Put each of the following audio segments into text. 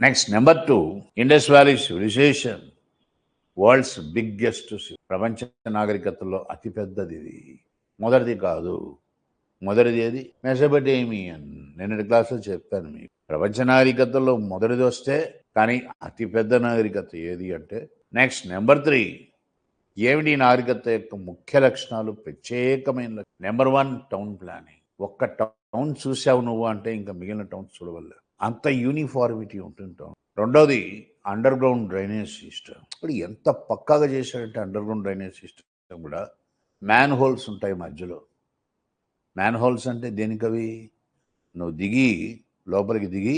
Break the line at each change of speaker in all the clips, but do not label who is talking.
Next number 2, Indus valley civilization, world's biggest. ప్రపంచ నాగరికతల్లో అతిపెద్దది ఇది. మొదటిది కాదు. మొదటిది ఏది? మెసోపొటేమియన్. నిన్నటి క్లాసులో చెప్పాను మీకు. ప్రపంచ నాగరికతల్లో మొదటిది వస్తే కానీ అతిపెద్ద నాగరికత ఏది అంటే నెక్స్ట్ నెంబర్ 3. ఏమిటి నాగరికత యొక్క ముఖ్య లక్షణాలు? ప్రత్యేకమైన నెంబర్ 1, టౌన్ ప్లానింగ్. ఒక్క టౌన్ చూసావు నువ్వు అంటే ఇంకా మిగిలిన టౌన్స్ చూడవల్ల అంత యూనిఫార్మిటీ ఉంటుంటాం. రెండోది అండర్ గ్రౌండ్ డ్రైనేజ్ సిస్టమ్. ఇప్పుడు ఎంత పక్కాగా చేశాడంటే అండర్ గ్రౌండ్ డ్రైనేజ్ సిస్టమ్ కూడా మ్యాన్ హోల్స్ ఉంటాయి మధ్యలో. మ్యాన్ హోల్స్ అంటే దేనికవి? నువ్వు దిగి లోపలికి దిగి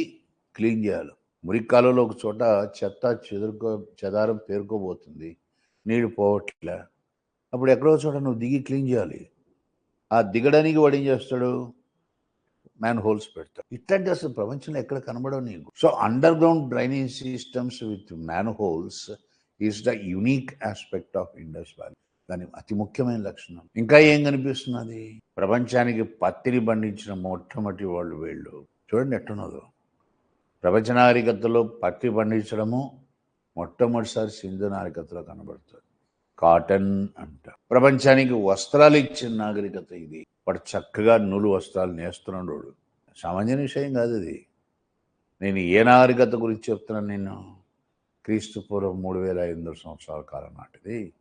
క్లీన్ చేయాలి. మురికాలలో ఒక చోట చెత్త చెదారం పేరుకోబోతుంది, నీళ్ళు పోవట్లే, అప్పుడు ఎక్కడో చోట నువ్వు దిగి క్లీన్ చేయాలి. ఆ దిగడానికి వాడు ఏం చేస్తాడు? మ్యాన్ హోల్స్ పెడతాడు. ఇట్లాంటి అసలు ప్రపంచంలో ఎక్కడ కనబడవు నీకు. So under ground drainage systems with man holes is the unique aspect of Indus valley. దాని అతి ముఖ్యమైన లక్షణం. ఇంకా ఏం కనిపిస్తున్నది? ప్రపంచానికి పత్తిని పండించిన మొట్టమొదటి వాళ్ళు వీళ్ళు. చూడండి ఎట్టున్నదో. ప్రపంచ నాగరికతలో పత్తి పండించడము మొట్టమొదటిసారి సింధు నాగరికతలో కనబడుతుంది. కాటన్ అంట. ప్రపంచానికి వస్త్రాలు ఇచ్చిన నాగరికత ఇది. వాడు చక్కగా నూలు వస్త్రాలు నేస్తున్నాడు. సామాన్య విషయం కాదు ఇది. నేను ఏ నాగరికత గురించి చెప్తున్నాను? నేను క్రీస్తు పూర్వం 3500 సంవత్సరాల కాలం నాటిది.